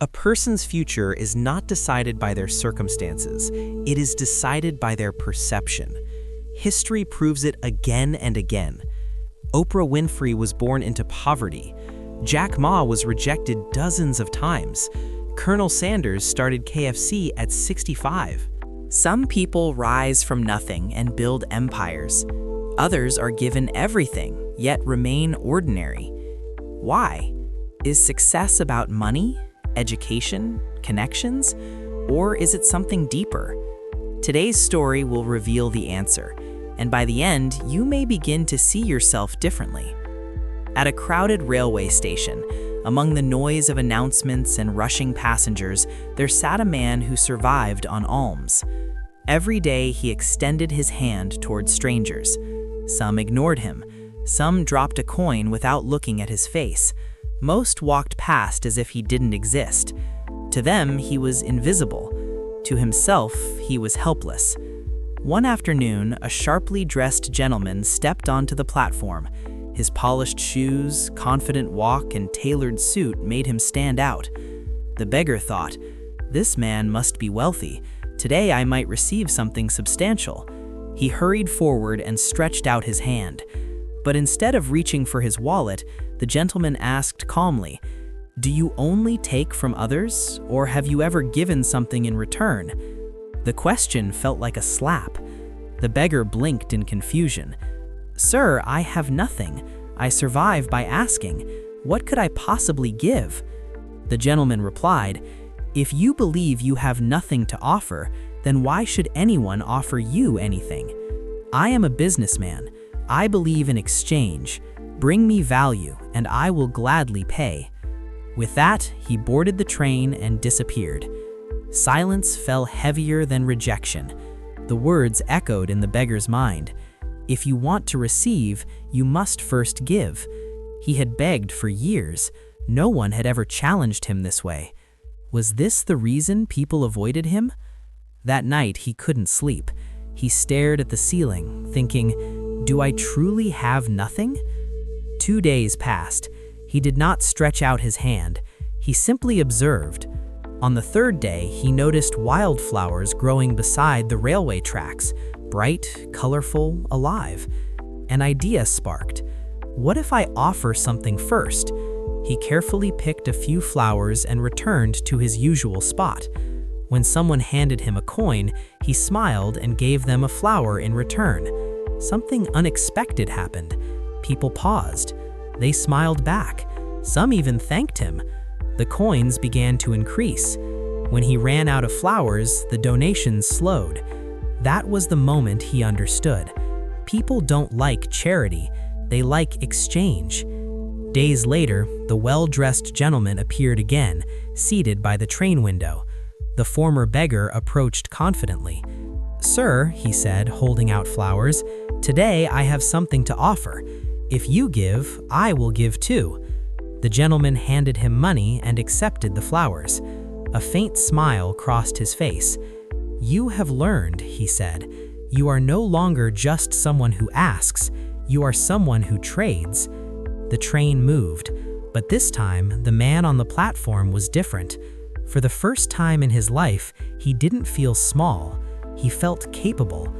A person's future is not decided by their circumstances. It is decided by their perception. History proves it again and again. Oprah Winfrey was born into poverty. Jack Ma was rejected dozens of times. Colonel Sanders started KFC at 65. Some people rise from nothing and build empires. Others are given everything, yet remain ordinary. Why? Is success about money, education, connections, or is it something deeper? Today's story will reveal the answer, and by the end, you may begin to see yourself differently. At a crowded railway station, among the noise of announcements and rushing passengers, there sat a man who survived on alms. Every day he extended his hand toward strangers. Some ignored him. Some dropped a coin without looking at his face. Most walked past as if he didn't exist. To them, he was invisible. To himself, he was helpless. One afternoon, a sharply dressed gentleman stepped onto the platform. His polished shoes, confident walk, and tailored suit made him stand out. The beggar thought, "This man must be wealthy. Today I might receive something substantial." He hurried forward and stretched out his hand. But instead of reaching for his wallet, the gentleman asked calmly, "Do you only take from others, or have you ever given something in return?" The question felt like a slap. The beggar blinked in confusion. "Sir, I have nothing. I survive by asking. What could I possibly give?" The gentleman replied, "If you believe you have nothing to offer, then why should anyone offer you anything? I am a businessman. I believe in exchange. Bring me value, and I will gladly pay." With that, he boarded the train and disappeared. Silence fell heavier than rejection. The words echoed in the beggar's mind. If you want to receive, you must first give. He had begged for years. No one had ever challenged him this way. Was this the reason people avoided him? That night, he couldn't sleep. He stared at the ceiling, thinking, "Do I truly have nothing?" 2 days passed. He did not stretch out his hand. He simply observed. On the third day, he noticed wildflowers growing beside the railway tracks, bright, colorful, alive. An idea sparked. What if I offer something first? He carefully picked a few flowers and returned to his usual spot. When someone handed him a coin, he smiled and gave them a flower in return. Something unexpected happened. People paused. They smiled back. Some even thanked him. The coins began to increase. When he ran out of flowers, the donations slowed. That was the moment he understood. People don't like charity, they like exchange. Days later, the well-dressed gentleman appeared again, seated by the train window. The former beggar approached confidently. "Sir," he said, holding out flowers, "today I have something to offer. If you give, I will give too." The gentleman handed him money and accepted the flowers. A faint smile crossed his face. "You have learned," he said. "You are no longer just someone who asks, you are someone who trades." The train moved, but this time the man on the platform was different. For the first time in his life, he didn't feel small. He felt capable.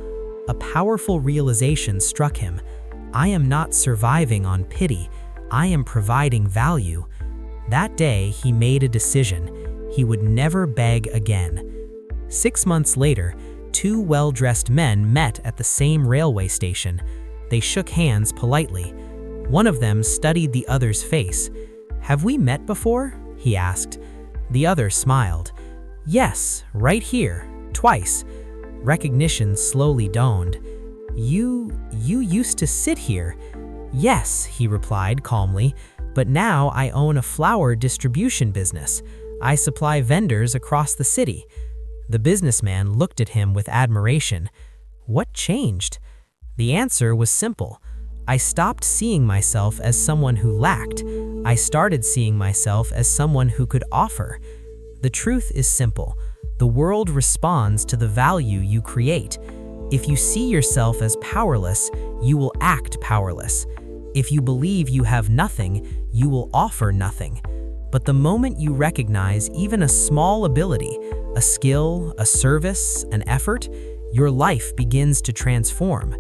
A powerful realization struck him. I am not surviving on pity. I am providing value. That day, he made a decision. He would never beg again. 6 months later, 2 well-dressed men met at the same railway station. They shook hands politely. One of them studied the other's face. "Have we met before?" he asked. The other smiled. "Yes, right here, twice." Recognition slowly dawned. You used to sit here." "Yes," he replied calmly, "but now I own a flower distribution business. I supply vendors across the city." The businessman looked at him with admiration. What changed? The answer was simple. I stopped seeing myself as someone who lacked. I started seeing myself as someone who could offer. The truth is simple. The world responds to the value you create. If you see yourself as powerless, you will act powerless. If you believe you have nothing, you will offer nothing. But the moment you recognize even a small ability, a skill, a service, an effort, your life begins to transform.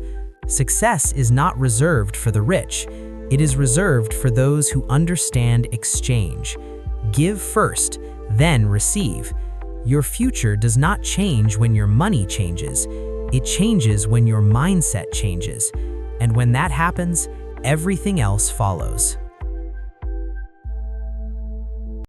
Success is not reserved for the rich. It is reserved for those who understand exchange. Give first, then receive. Your future does not change when your money changes. It changes when your mindset changes. And when that happens, everything else follows.